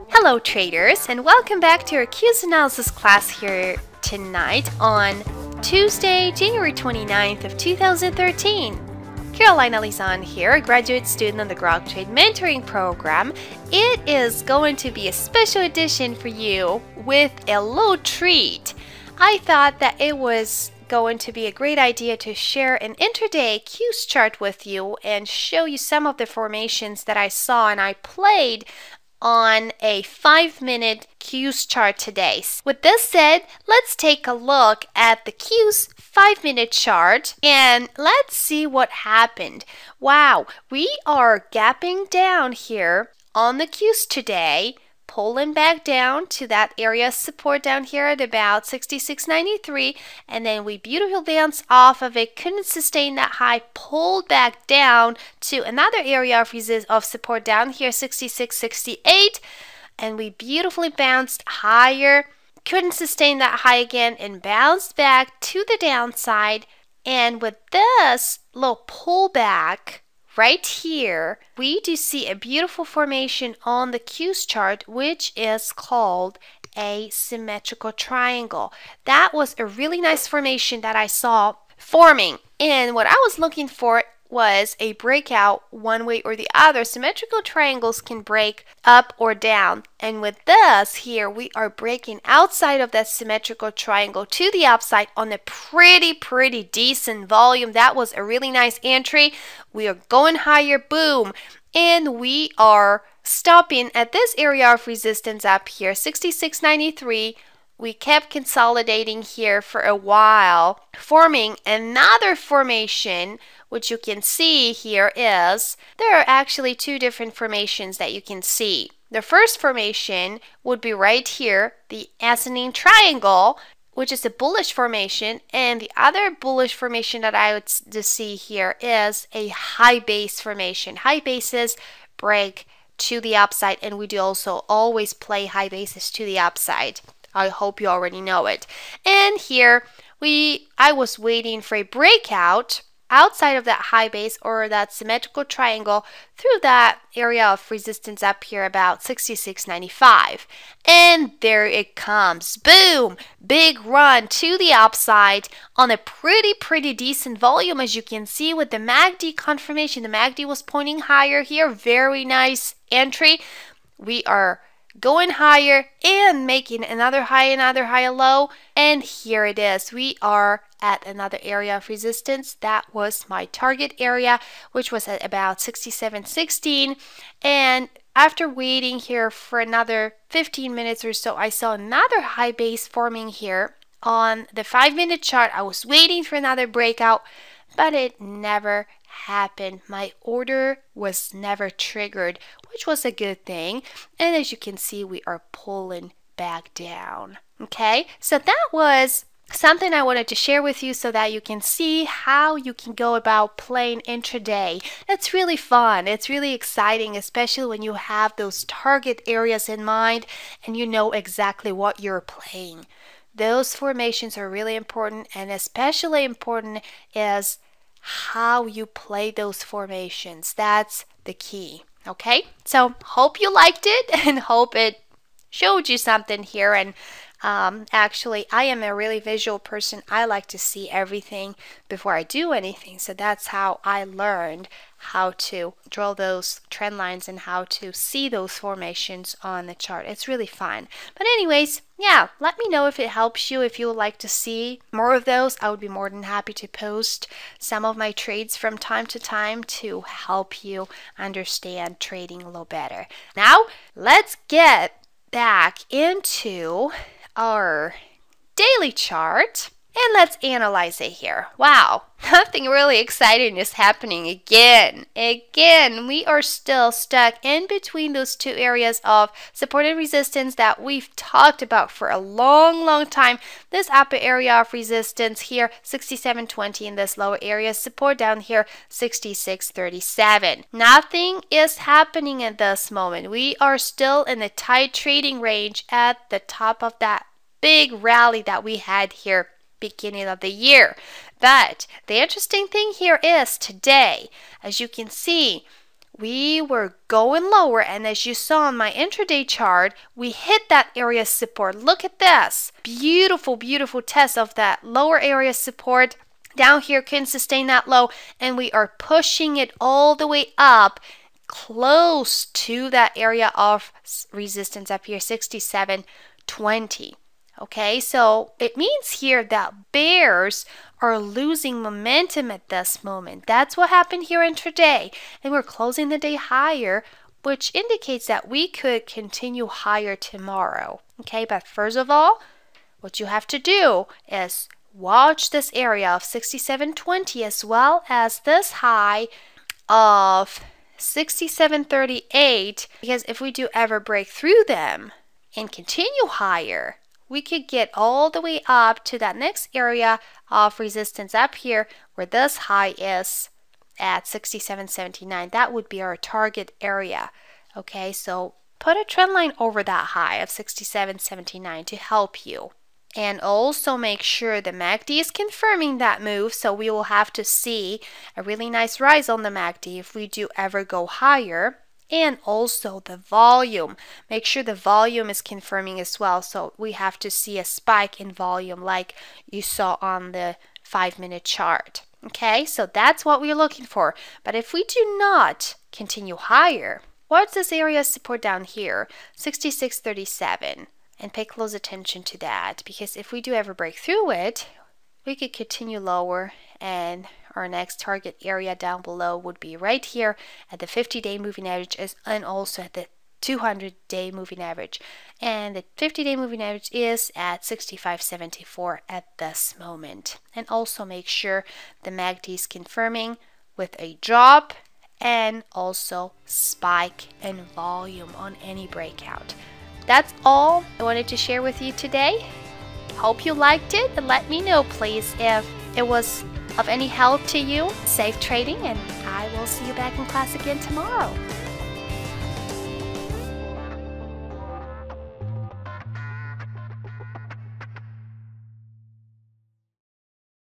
Hello traders, and welcome back to our Qs analysis class here tonight on Tuesday, January 29th of 2013. Carolina Lezon here, a graduate student on the Grok Trade Mentoring Program. It is going to be a special edition for you with a little treat. I thought that it was going to be a great idea to share an intraday Qs chart with you and show you some of the formations that I saw and I played on a 5-minute Qs chart today. With this said, let's take a look at the Qs 5-minute chart and let's see what happened. Wow, we are gapping down here on the Qs today, pulling back down to that area of support down here at about 66.93, and then we beautifully bounced off of it, couldn't sustain that high, pulled back down to another area of support down here, 66.68, and we beautifully bounced higher, couldn't sustain that high again, and bounced back to the downside. And with this little pullback right here, we do see a beautiful formation on the Qs chart, which is called a symmetrical triangle. That was a really nice formation that I saw forming. And what I was looking for was a breakout one way or the other. Symmetrical triangles can break up or down. And with this here, we are breaking outside of that symmetrical triangle to the upside on a pretty decent volume. That was a really nice entry. We are going higher, boom. And we are stopping at this area of resistance up here, 66.93. We kept consolidating here for a while, forming another formation, which you can see here is, there are actually two different formations that you can see. The first formation would be right here, the asinine triangle, which is a bullish formation, and the other bullish formation that I would see here is a high base formation. High bases break to the upside, and we do also always play high bases to the upside. I hope you already know it. And here I was waiting for a breakout outside of that high base or that symmetrical triangle through that area of resistance up here about 66.95. And there it comes. Boom! Big run to the upside on a pretty decent volume, as you can see with the MACD confirmation. The MACD was pointing higher here. Very nice entry. We are going higher and making another high low, and here it is. We are at another area of resistance. That was my target area, which was at about 67.16, and after waiting here for another 15 minutes or so, I saw another high base forming here on the 5-minute chart. I was waiting for another breakout, but it never happened. My order was never triggered, which was a good thing. And as you can see, we are pulling back down. Okay, so that was something I wanted to share with you so that you can see how you can go about playing intraday. It's really fun. It's really exciting, especially when you have those target areas in mind and you know exactly what you're playing. Those formations are really important, and especially important is how you play those formations. That's the key. Okay, so hope you liked it and hope it showed you something here. And actually, I am a really visual person. I like to see everything before I do anything. So that's how I learned how to draw those trend lines and how to see those formations on the chart. It's really fun. But anyways, yeah, let me know if it helps you. If you would like to see more of those, I would be more than happy to post some of my trades from time to time to help you understand trading a little better. Now, let's get back into our daily chart and let's analyze it here. Wow, nothing really exciting is happening again. We are still stuck in between those two areas of support and resistance that we've talked about for a long time. This upper area of resistance here, 67.20, and this lower area support down here, 66.37. Nothing is happening at this moment. We are still in a tight trading range at the top of that big rally that we had here beginning of the year. But the interesting thing here is today, as you can see, we were going lower, and as you saw on my intraday chart, we hit that area support. Look at this. Beautiful, beautiful test of that lower area support. Down here can sustain that low, and we are pushing it all the way up close to that area of resistance up here, 67.20. Okay, so it means here that bears are losing momentum at this moment. That's what happened here intraday, and we're closing the day higher, which indicates that we could continue higher tomorrow. Okay, but first of all, what you have to do is watch this area of 67.20 as well as this high of 67.38, because if we do ever break through them and continue higher, we could get all the way up to that next area of resistance up here where this high is at 67.79. That would be our target area. Okay, so put a trend line over that high of 67.79 to help you. And also make sure the MACD is confirming that move, so we will have to see a really nice rise on the MACD if we do ever go higher. And also the volume. Make sure the volume is confirming as well, so we have to see a spike in volume like you saw on the 5-minute chart. Okay, so that's what we're looking for. But if we do not continue higher, what's this area of support down here? 66.37. And pay close attention to that, because if we do ever break through it, we could continue lower, and our next target area down below would be right here at the 50-day moving average and also at the 200-day moving average. And the 50-day moving average is at 65.74 at this moment. And also make sure the MACD is confirming with a drop and also spike in volume on any breakout. That's all I wanted to share with you today. Hope you liked it, and let me know please if it was of any help to you. Safe trading, and I will see you back in class again tomorrow.